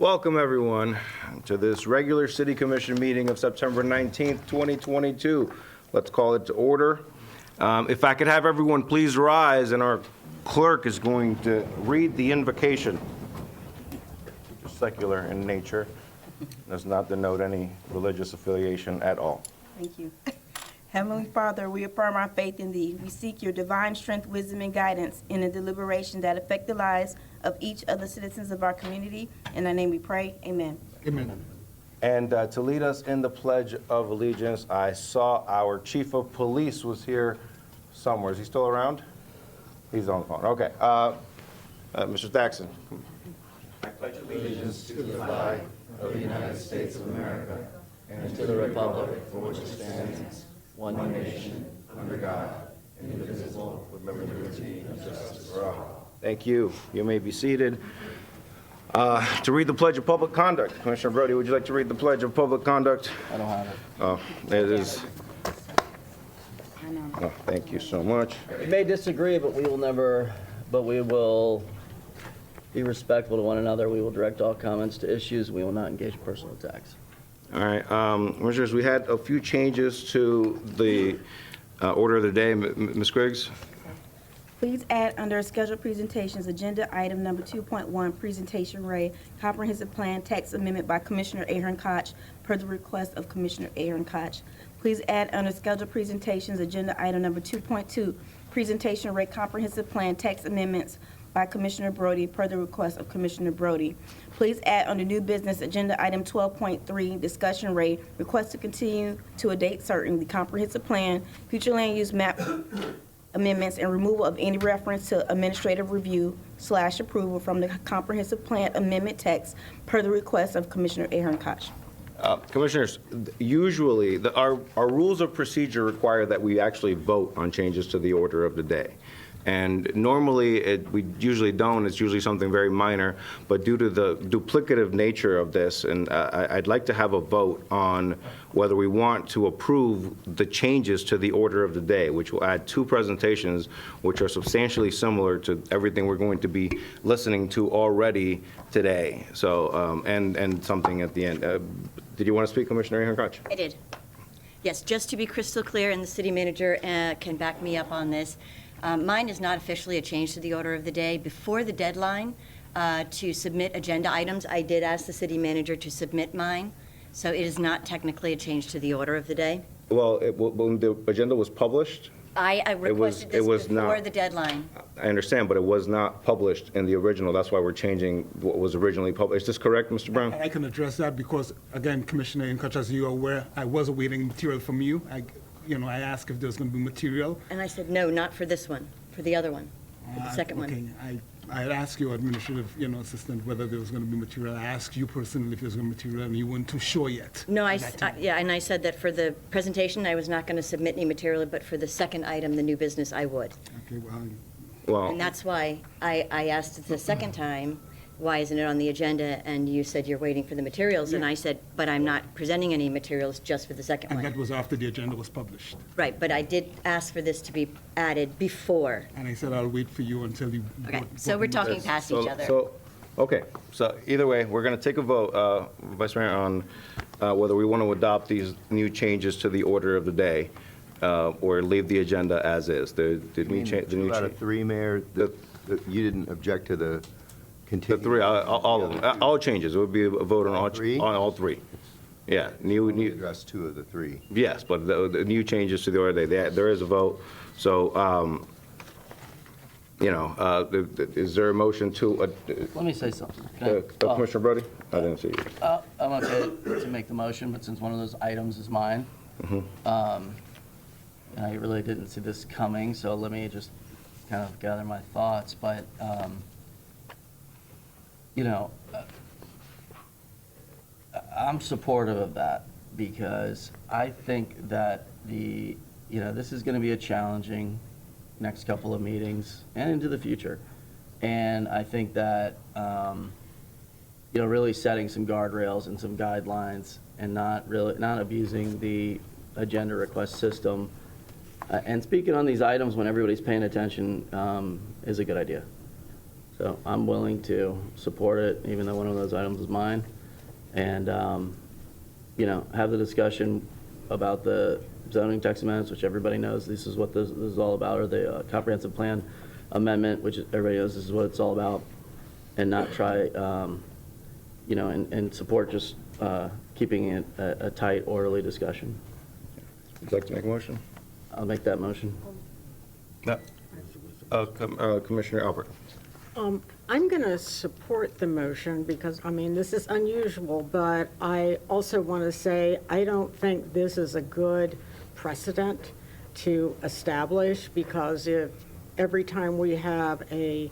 Welcome, everyone, to this regular City Commission meeting of September 19th, 2022. Let's call it to order. If I could have everyone please rise, and our clerk is going to read the invocation. Secular in nature, does not denote any religious affiliation at all. Thank you. Heavenly Father, we affirm our faith in Thee. We seek Your divine strength, wisdom, and guidance in the deliberation that affect the lives of each of the citizens of our community. In Thy name we pray. Amen. Amen. And to lead us in the Pledge of Allegiance, I saw our Chief of Police was here somewhere. Is he still around? He's on the phone. Okay. Mr. Thaxton. I pledge allegiance to the flag of the United States of America and to the republic for which it stands, one nation, under God, indivisible, with liberty and justice for all. Thank you. You may be seated. To read the Pledge of Public Conduct, Commissioner Brody, would you like to read the Pledge of Public Conduct? I don't have it. Oh, it is. Oh, thank you so much. We may disagree, but we will be respectful to one another. We will direct all comments to issues. We will not engage in personal attacks. All right, Commissioners, we had a few changes to the order of the day. Ms. Griggs? Please add under scheduled presentations, agenda item number 2.1, presentation Ray, comprehensive plan text amendment by Commissioner Aaron Koch, per the request of Commissioner Aaron Koch. Please add under scheduled presentations, agenda item number 2.2, presentation Ray, comprehensive plan text amendments by Commissioner Brody, per the request of Commissioner Brody. Please add under new business, agenda item 12.3, discussion Ray, request to continue to a date certain the comprehensive plan, future land use map amendments, and removal of any reference to administrative review / approval from the comprehensive plan amendment text, per the request of Commissioner Aaron Koch. Commissioners, usually our rules of procedure require that we actually vote on changes to the order of the day. And normally, we usually don't. It's usually something very minor. But due to the duplicative nature of this, and I'd like to have a vote on whether we want to approve the changes to the order of the day, which will add 2 presentations, which are substantially similar to everything we're going to be listening to already today. So, and something at the end. Did you want to speak, Commissioner Aaron Koch? I did. Yes, just to be crystal clear, and the city manager can back me up on this. Mine is not officially a change to the order of the day. Before the deadline to submit agenda items, I did ask the city manager to submit mine, so it is not technically a change to the order of the day. Well, when the agenda was published, I requested this before the deadline. I understand, but it was not published in the original. That's why we're changing what was originally published. Is this correct, Mr. Brown? I can address that because, again, Commissioner Incoach, as you are aware, I was awaiting material from you. I asked if there's going to be material. And I said, no, not for this one, for the other one, for the second one. I had asked your administrative, assistant whether there was going to be material. I asked you personally if there was going to be material, and you weren't too sure yet. No, and I said that for the presentation, I was not going to submit any material, but for the second item, the new business, I would. Okay, Well, And that's why I asked it the second time, why isn't it on the agenda? And you said you're waiting for the materials, and I said, but I'm not presenting any materials just for the second and one. that was after the agenda was published. Right, but I did ask for this to be added before. And I said I'll wait for you until you. Okay, so we're talking past each other. Okay, so either way, we're going to take a vote, Vice Mayor, on whether we want to adopt these new changes to the order of the day or leave the agenda as is. Did we change? 2 out of 3, Mayor, you didn't object to the The continued? 3, all of them, all changes. It would be a vote on all 3? on all 3. Yeah, You new. addressed 2 of the 3. Yes, but the new changes to the order of the day, there is a vote. So, is there a motion to? Let me say something. Can I- Commissioner Brody? I didn't see you. I'm okay to make the motion, but since one of those items is mine, and I really didn't see this coming, so let me just kind of gather my thoughts. But, I'm supportive of that because I think that this is going to be a challenging next couple of meetings and into the future. And I think that, really setting some guardrails and some guidelines and not abusing the agenda request system and speaking on these items when everybody's paying attention is a good idea. So I'm willing to support it, even though one of those items is mine. And, have the discussion about the zoning text amendments, which everybody knows this is what this is all about, or the comprehensive plan amendment, which everybody knows this is what it's all about, and not try, and support just keeping it a tight, orderly discussion. Would you like to make a motion? I'll make that motion. No. Commissioner Albert. I'm going to support the motion because, this is unusual, but I also want to say I don't think this is a good precedent to establish, because if every time we have a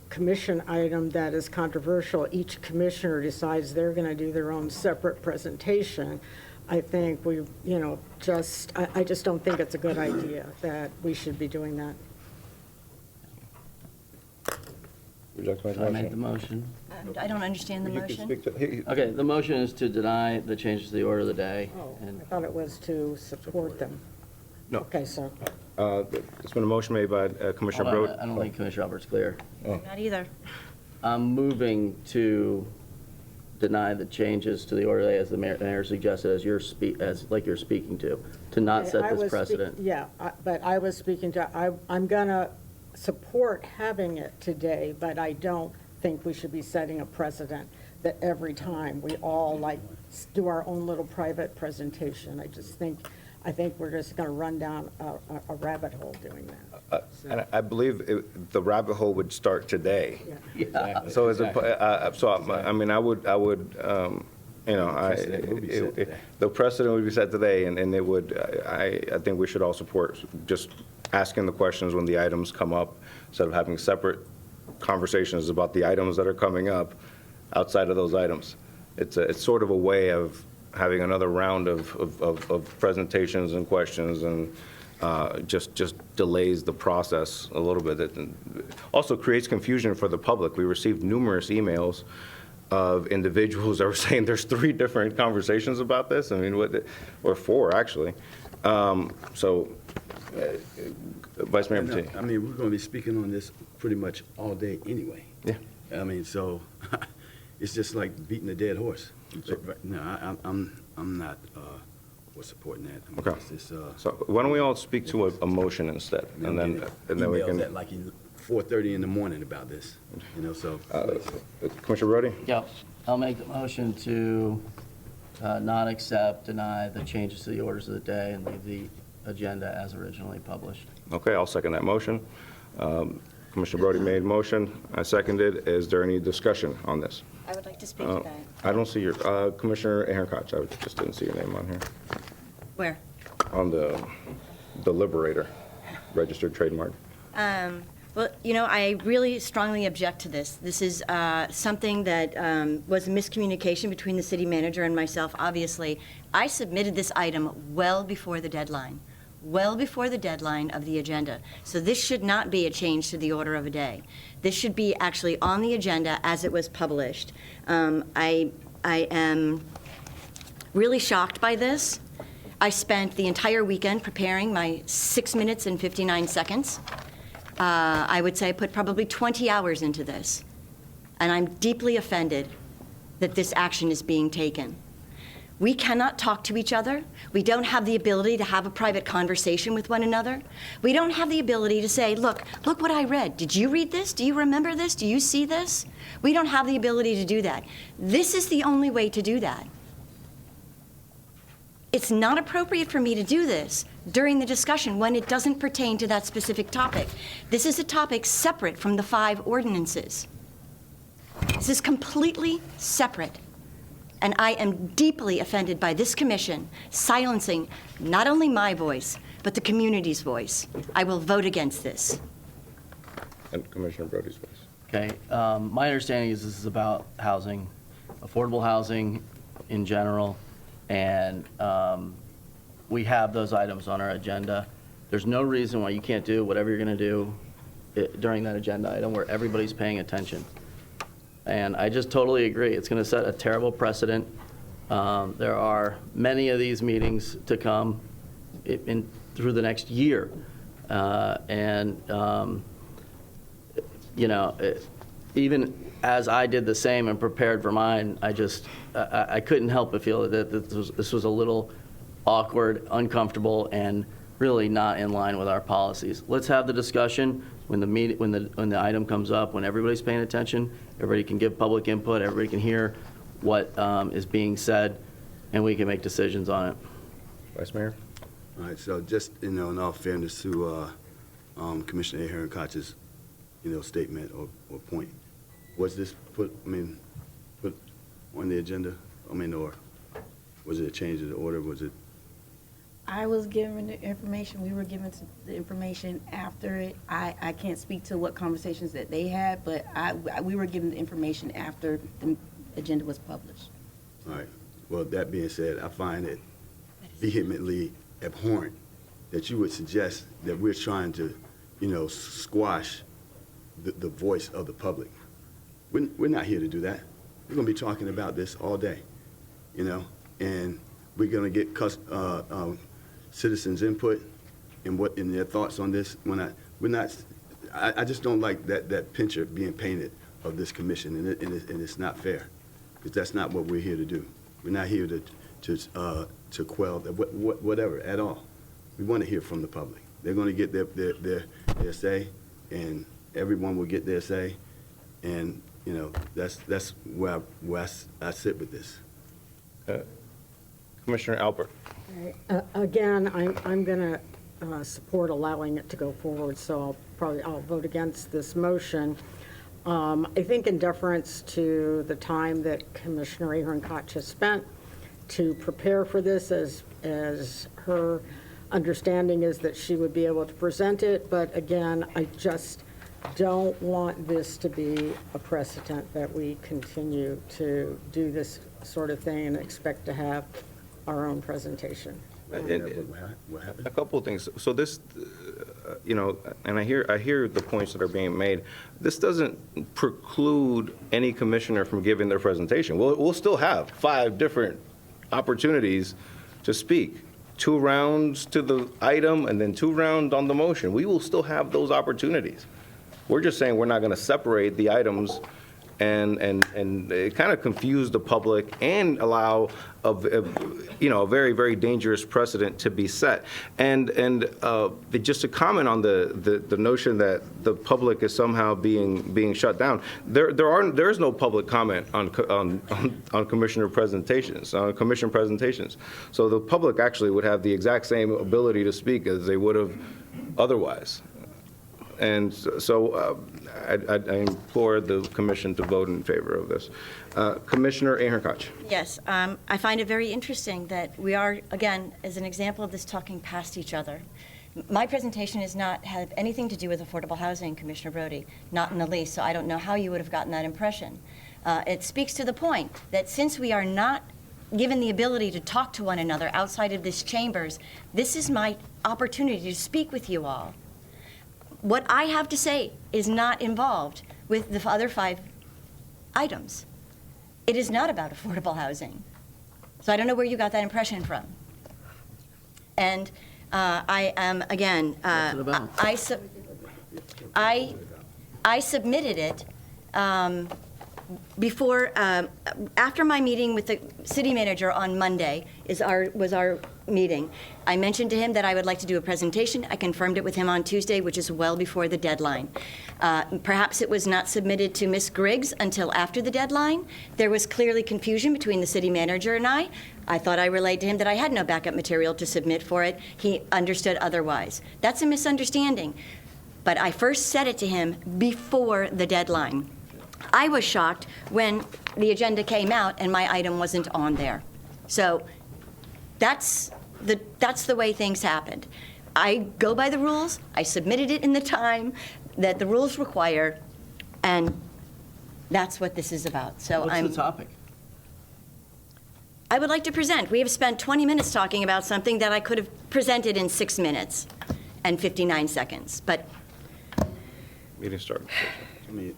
commission item that is controversial, each commissioner decides they're going to do their own separate presentation, I think I just don't think it's a good idea that we should be doing that. Would you like to make a I motion? made the motion. I don't understand the You can motion. speak to, Okay, the motion is to deny the changes to the order of the day. Oh, And I thought it was to support them. No. Okay, so, It's been a motion made by Commissioner Hold on, Brode. I don't think Commissioner Albert's clear. Not either. I'm moving to deny the changes to the order of the day as the mayor suggested, as you're speaking to not set I this was precedent. Yeah, but I was speaking to, I'm going to support having it today, but I don't think we should be setting a precedent that every time we all do our own little private presentation. I think we're just going to run down a rabbit hole doing that. And I believe the rabbit hole would start today. Yeah. So I would, the precedent would be set today, and it would, I think we should all support just asking the questions when the items come up, instead of having separate conversations about the items that are coming up outside of those items. It's sort of a way of having another round of presentations and questions, and just delays the process a little bit. It also creates confusion for the public. We received numerous emails of individuals that were saying there's 3 different conversations about this. Or 4, actually. Vice Mayor Petit. We're going to be speaking on this pretty much all day anyway. Yeah. So it's just like beating a dead horse. No, I'm not for supporting that. Okay. It's just, So why don't we all speak to a motion instead, and then we emails can. at like 4:30 in the morning about this, so. Commissioner Brody? Yeah, I'll make the motion to not accept, deny the changes to the orders of the day and leave the agenda as originally published. Okay, I'll second that motion. Commissioner Brody made a motion. I seconded. Is there any discussion on this? I would like to speak to that. I don't see your, Commissioner Aaron Koch, I just didn't see your name on here. Where? On the Liberator, registered trademark. Well, I really strongly object to this. This is something that was a miscommunication between the city manager and myself, obviously. I submitted this item well before the deadline of the agenda. So this should not be a change to the order of a day. This should be actually on the agenda as it was published. I am really shocked by this. I spent the entire weekend preparing my 6 minutes and 59 seconds. I would say I put probably 20 hours into this. And I'm deeply offended that this action is being taken. We cannot talk to each other. We don't have the ability to have a private conversation with one another. We don't have the ability to say, look what I read. Did you read this? Do you remember this? Do you see this? We don't have the ability to do that. This is the only way to do that. It's not appropriate for me to do this during the discussion when it doesn't pertain to that specific topic. This is a topic separate from the 5 ordinances. This is completely separate. And I am deeply offended by this commission silencing not only my voice, but the community's voice. I will vote against this. And Commissioner Brody's voice. Okay, my understanding is this is about housing, affordable housing in general, and we have those items on our agenda. There's no reason why you can't do whatever you're going to do during that agenda item where everybody's paying attention. And I just totally agree. It's going to set a terrible precedent. There are many of these meetings to come through the next year. you know, even as I did the same and prepared for mine, I couldn't help but feel that this was a little awkward, uncomfortable, and really not in line with our policies. Let's have the discussion when the item comes up, when everybody's paying attention, everybody can give public input, everybody can hear what is being said, and we can make decisions on it. Vice Mayor? All right, so just, you know, in all fairness to Commissioner Aaron Koch's, you know, statement or point, was this put on the agenda? I mean, or was it a change of the order? Was it? I was given the information, we were given the information after it. I can't speak to what conversations that they had, but we were given the information after the agenda was published. All right. Well, that being said, I find it vehemently abhorrent that you would suggest that we're trying to, you know, squash the voice of the public. We're not here to do that. We're going to be talking about this all day, you know, and we're going to get citizens' input and their thoughts on this. I just don't like that picture being painted of this commission, and it's not fair, because that's not what we're here to do. We're not here to quell whatever at all. We want to hear from the public. They're going to get their say, and everyone will get their say, and you know that's where I sit with this. Commissioner Albert? Again, I'm going to support allowing it to go forward, so I'll vote against this motion. I think in deference to the time that Commissioner Aaron Koch has spent to prepare for this, as her understanding is that she would be able to present it, but again, I just don't want this to be a precedent that we continue to do this sort of thing and expect to have our own presentation. What happened? A couple of things. So this, you know, and I hear the points that are being made. This doesn't preclude any commissioner from giving their presentation. We'll still have 5 different opportunities to speak. 2 rounds to the item and then 2 rounds on the motion. We will still have those opportunities. We're just saying we're not going to separate the items and it kind of confuse the public and allow a very, very dangerous precedent to be set. And just to comment on the notion that the public is somehow being shut down, there is no public comment on commissioner presentations, on commission presentations. So the public actually would have the exact same ability to speak as they would have otherwise. And so I implore the commission to vote in favor of this. Commissioner Aaron Koch. Yes, I find it very interesting that we are, again, as an example of this, talking past each other. My presentation does not have anything to do with affordable housing, Commissioner Brody, not in the least, so I don't know how you would have gotten that impression. It speaks to the point that since we are not given the ability to talk to one another outside of this chambers, this is my opportunity to speak with you all. What I have to say is not involved with the other 5 items. It is not about affordable housing. So I don't know where you got that impression from. And I am, again, What's it about? I submitted it before, after my meeting with the city manager on Monday was our meeting. I mentioned to him that I would like to do a presentation. I confirmed it with him on Tuesday, which is well before the deadline. Perhaps it was not submitted to Ms. Griggs until after the deadline. There was clearly confusion between the city manager and I. I thought I relayed to him that I had no backup material to submit for it. He understood otherwise. That's a misunderstanding. But I first said it to him before the deadline. I was shocked when the agenda came out and my item wasn't on there. So that's the way things happened. I go by the rules. I submitted it in the time that the rules require, and that's what this is about. So What's the topic? I would like to present. We have spent 20 minutes talking about something that I could have presented in 6 minutes and 59 seconds. But Meeting started. I mean,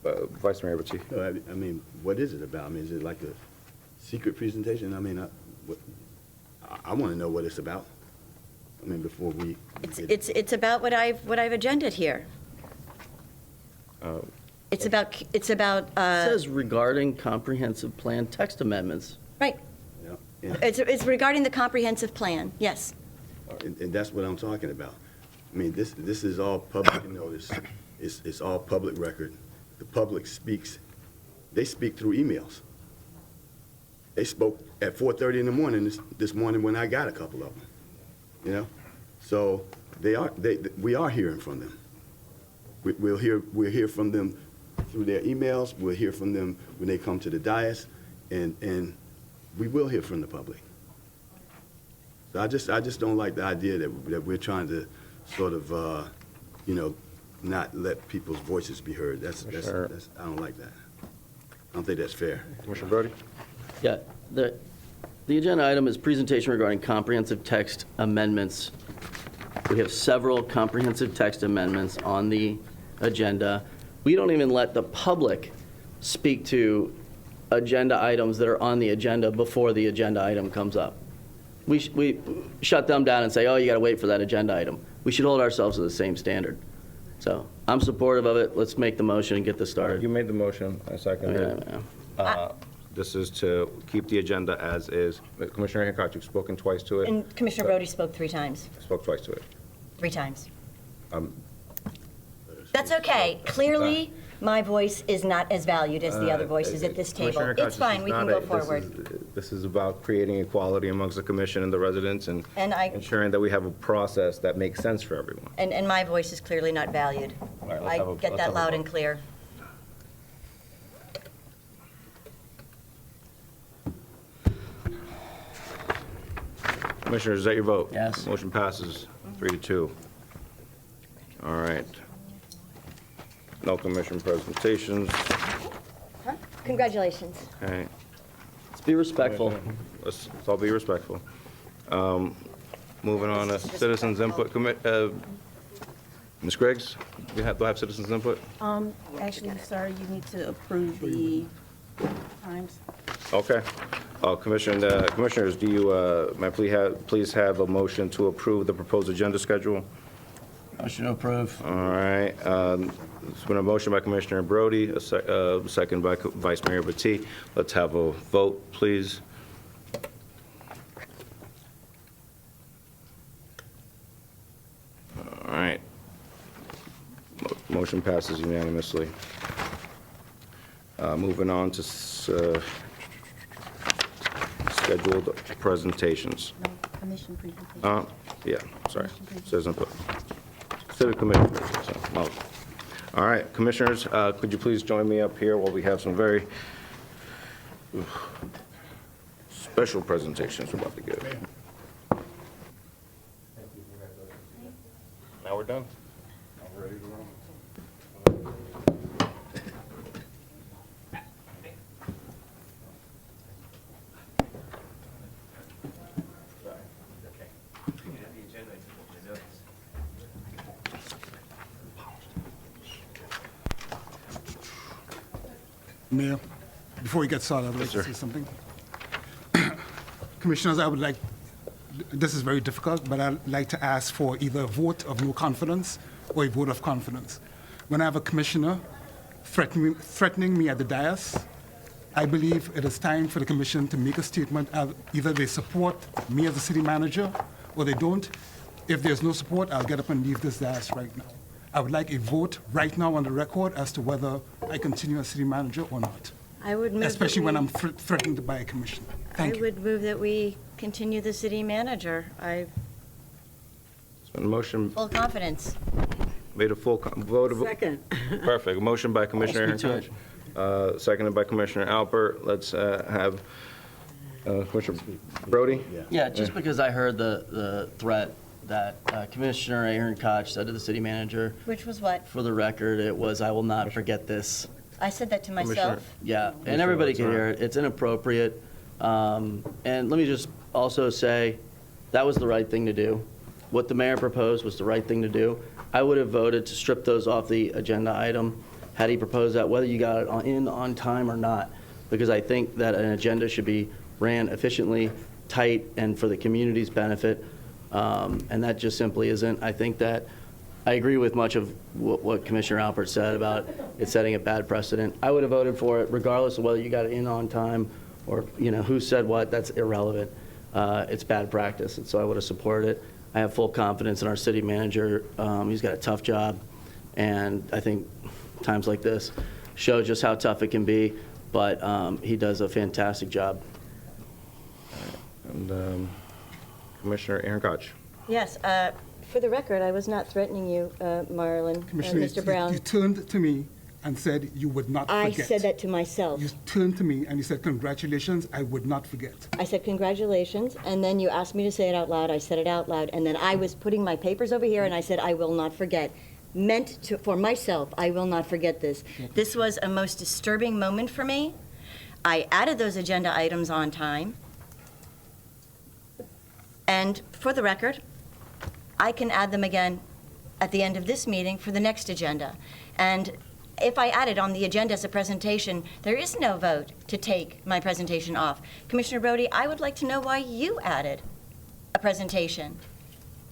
Vice Mayor Batiste. I mean, what is it about? I mean, is it like a secret presentation? I mean, I want to know what it's about. I mean, before we. it's about what I've agended here. It's about, It says regarding comprehensive plan text amendments. right. Yeah. It's regarding the comprehensive plan, yes. And that's what I'm talking about. I mean, this is all public notice. It's all public record. The public speaks, they speak through emails. They spoke at 4:30 in the morning this morning when I got a couple of them, you know? So we are hearing from them. We'll hear from them through their emails. We'll hear from them when they come to the dais, and we will hear from the public. So I just don't like the idea that we're trying to sort of, not let people's voices be heard. I don't like that. I don't think that's fair. Commissioner Brody? Yeah, the agenda item is presentation regarding comprehensive text amendments. We have several comprehensive text amendments on the agenda. We don't even let the public speak to agenda items that are on the agenda before the agenda item comes up. We shut them down and say, oh, you got to wait for that agenda item. We should hold ourselves to the same standard. So I'm supportive of it. Let's make the motion and get this started. You made the motion, I seconded it. This is to keep the agenda as is. Commissioner Hancock, you've spoken twice to it. And Commissioner Brody spoke 3 times. Spoke twice to it. 3 times. That's okay. Clearly, my voice is not as valued as the other voices at this table. Commissioner Hancock, It's fine, we can go forward. This is about creating equality amongst the commission and the residents and And I- ensuring that we have a process that makes sense for everyone. And my voice is clearly not valued. right, let's I have a- get let's that have a loud vote. and clear. Commissioners, is that your vote? Yes. Motion passes 3-2. All right. No commission presentations. Congratulations. Okay. Let's be respectful. Let's all be respectful. Moving on to citizens input Ms. Griggs, do I have citizens input? Actually, sir, you need to approve the times. Okay. Commissioners, do you, may I please have a motion to approve the proposed agenda schedule? Motion to approve. All right. It's been a motion by Commissioner Brody, a second by Vice Mayor Batiste. Let's have a vote, please. All right. Motion passes unanimously. Moving on to scheduled presentations. No commission presentation. Yeah, sorry. Says input. City Commission. So, all right, Commissioners, could you please join me up here while we have some very special presentations we're about to give. Now we're done. Mayor, before we get started, I'd like to say something. Commissioners, I would like, this is very difficult, but I'd like to ask for either a vote of no confidence or a vote of confidence. When I have a commissioner threatening me at the dais, I believe it is time for the commission to make a statement. Either they support me as the city manager or they don't. If there's no support, I'll get up and leave this dais right now. I would like a vote right now on the record as to whether I continue as city manager or not, I would move that especially when we- I'm threatened by a commissioner. Thank I you. would move that we continue the city manager. I, It's been a motion, full confidence. made a full vote. Second. Perfect. A motion by Commissioner Speak to Hancock, seconded by Commissioner Alpert. Let's have Commissioner Brody. Yeah, just because I heard the threat that Commissioner Aaron Koch said to the city manager, Which was what? for the record, it was, "I will not forget this." I said that to myself. Yeah, and everybody can hear it. It's inappropriate. And let me just also say, that was the right thing to do. What the mayor proposed was the right thing to do. I would have voted to strip those off the agenda item had he proposed that, whether you got it on time or not, because I think that an agenda should be ran efficiently, tight, and for the community's benefit, and that just simply isn't. I think that I agree with much of what Commissioner Alpert said about it setting a bad precedent. I would have voted for it regardless of whether you got it in on time or, who said what. That's irrelevant. It's bad practice, and so I would have supported it. I have full confidence in our city manager. He's got a tough job, and I think times like this show just how tough it can be, but he does a fantastic job. And Commissioner Aaron Koch. Yes, for the record, I was not threatening you, Marlon, and Commissioner, Mr. Brown. you turned to me and said you would not I forget. said that to myself. You turned to me and you said, congratulations, I would not forget. I said congratulations, and then you asked me to say it out loud. I said it out loud, and then I was putting my papers over here, and I said, I will not forget. Meant to, for myself, I will not forget this. This was a most disturbing moment for me. I added those agenda items on time. And for the record, I can add them again at the end of this meeting for the next agenda. And if I add it on the agenda as a presentation, there is no vote to take my presentation off. Commissioner Brody, I would like to know why you added a presentation.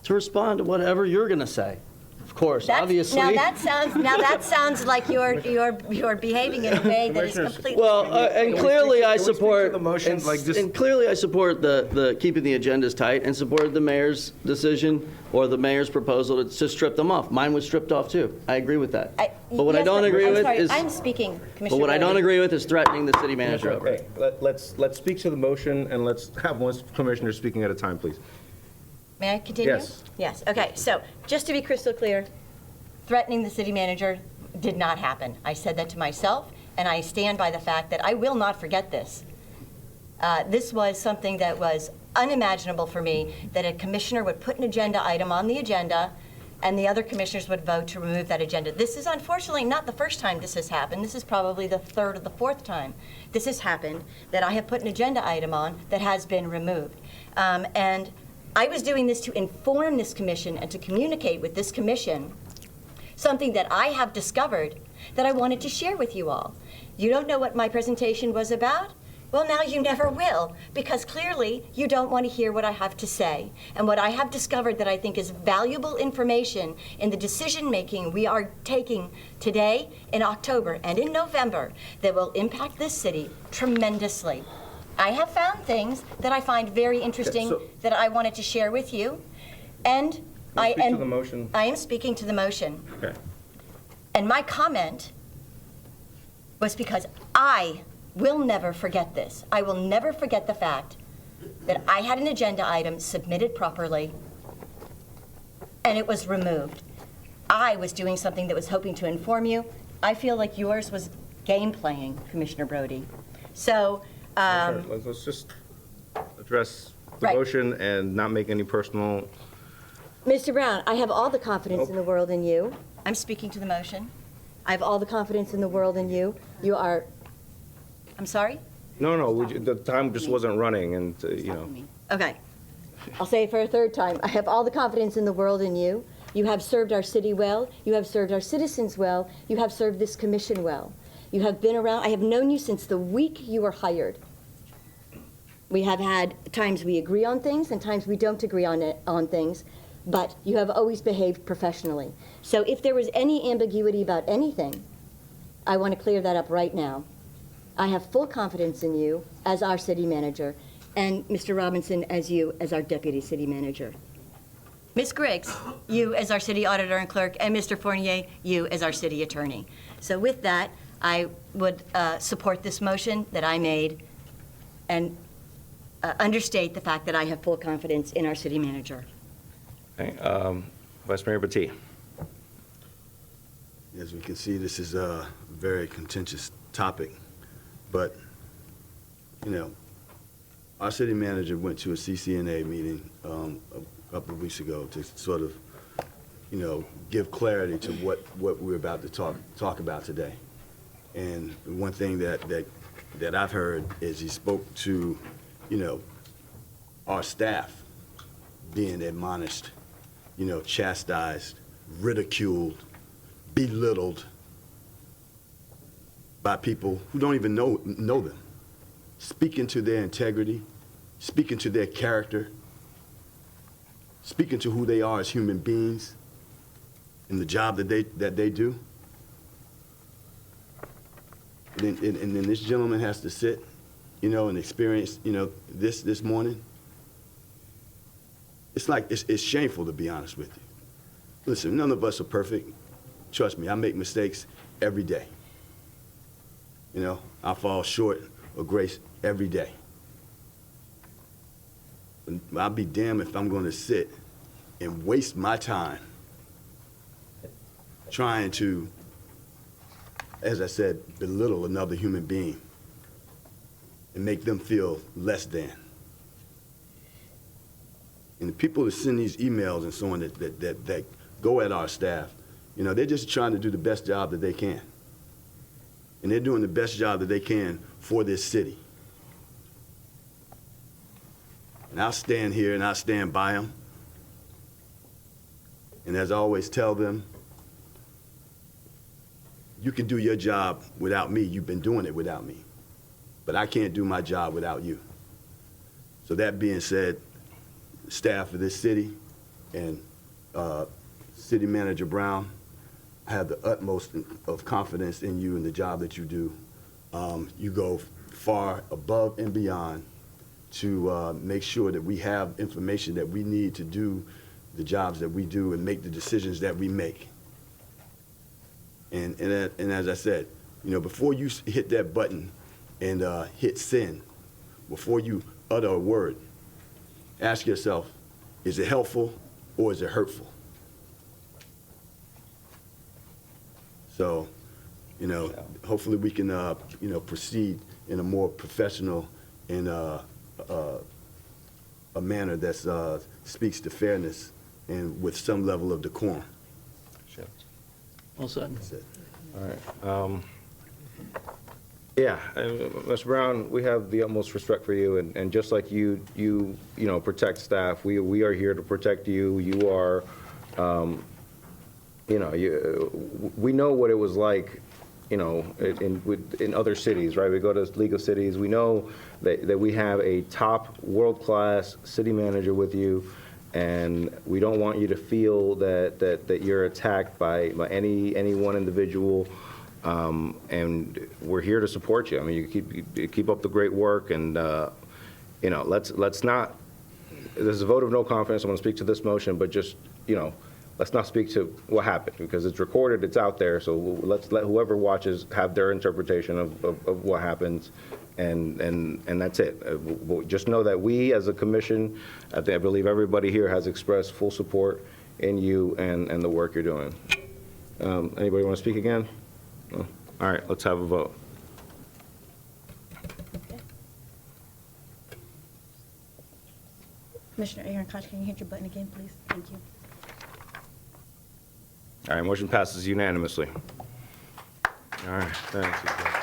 To respond to whatever you're going to say. Of course, obviously. Now that sounds like you're behaving in a way that is Commissioners- completely. Well, and clearly I can we speak to support, the motion, like, just- and clearly I support the keeping the agendas tight and supported the mayor's decision or the mayor's proposal to strip them off. Mine was stripped off too. I agree with that. But what I don't agree with is, I'm speaking, Commissioner but what I don't Brody. agree with is threatening the city manager over it. Okay, let's speak to the motion, and let's have one commissioner speaking at a time, please. May I continue? Yes. Yes, okay, so, just to be crystal clear, threatening the city manager did not happen. I said that to myself, and I stand by the fact that I will not forget this. This was something that was unimaginable for me, that a commissioner would put an agenda item on the agenda, and the other commissioners would vote to remove that agenda. This is unfortunately not the first time this has happened. This is probably the third or the fourth time this has happened, that I have put an agenda item on that has been removed. And I was doing this to inform this commission and to communicate with this commission something that I have discovered that I wanted to share with you all. You don't know what my presentation was about? Well, now you never will, because clearly you don't want to hear what I have to say. And what I have discovered that I think is valuable information in the decision-making we are taking today, in October, and in November, that will impact this city tremendously. I have found things that I find very interesting so- that I wanted to share with you, and I Speak to am the motion. I am speaking to the motion. Okay. And my comment was because I will never forget this. I will never forget the fact that I had an agenda item submitted properly and it was removed. I was doing something that was hoping to inform you. I feel like yours was game playing, Commissioner Brody. So, Sure, let's just address the Right. motion and not make any personal. Mr. Brown, I have all the confidence in the world in you. I'm speaking to the motion. I have all the confidence in the world in you. You are, I'm sorry? No, the time just wasn't running, and, Okay. I'll say it for a third time. I have all the confidence in the world in you. You have served our city well. You have served our citizens well. You have served this commission well. You have been around. I have known you since the week you were hired. We have had times we agree on things and times we don't agree on things, but you have always behaved professionally. So if there was any ambiguity about anything, I want to clear that up right now. I have full confidence in you as our city manager, and Mr. Robinson as you as our deputy city manager. Ms. Griggs, you as our city auditor and clerk, and Mr. Fournier, you as our city attorney. So with that, I would support this motion that I made and understate the fact that I have full confidence in our city manager. okay, Vice Mayor Battie. As we can see, this is a very contentious topic, but, our city manager went to a CCNA meeting a couple of weeks ago to sort of, give clarity to what we're about to talk about today. And the one thing that I've heard is he spoke to, our staff being admonished, chastised, ridiculed, belittled by people who don't even know them, speaking to their integrity, speaking to their character, speaking to who they are as human beings. in the job that they do. And then this gentleman has to sit, and experience, this morning. It's like, it's shameful, to be honest with you. Listen, none of us are perfect. Trust me, I make mistakes every day. I fall short of grace every day. And I'll be damned if I'm going to sit and waste my time trying to, as I said, belittle another human being and make them feel less than. And the people that send these emails and so on that go at our staff, they're just trying to do the best job that they can. And they're doing the best job that they can for this city. And I'll stand here and I'll stand by them. And as I always tell them, you can do your job without me. You've been doing it without me. But I can't do my job without you. So that being said, staff of this city and City Manager Brown, I have the utmost of confidence in you and the job that you do. You go far above and beyond to make sure that we have information that we need to do the jobs that we do and make the decisions that we make. And as I said, before you hit that button and hit send, before you utter a word, ask yourself, is it helpful or is it hurtful? So, hopefully we can, proceed in a more professional and a manner that speaks to fairness and with some level of decorum. Well said. That's it. All right. Yeah, Mr. Brown, we have the utmost respect for you, and just like you protect staff, we are here to protect you. You are, we know what it was like, in other cities, right? We go to League of Cities. We know that we have a top world-class city manager with you, and we don't want you to feel that you're attacked by any one individual. And we're here to support you. I mean, you keep up the great work, and let's not. There's a vote of no confidence. I want to speak to this motion, but just let's not speak to what happened because it's recorded, it's out there. So let's let whoever watches have their interpretation of what happens, and that's it. Just know that we, as a commission, I believe everybody here has expressed full support in you and the work you're doing. Anybody want to speak again? No? All right, let's have a vote. Commissioner Aaron Koch, can you hit your button again, please? Thank you. All right, motion passes unanimously. All right, thanks.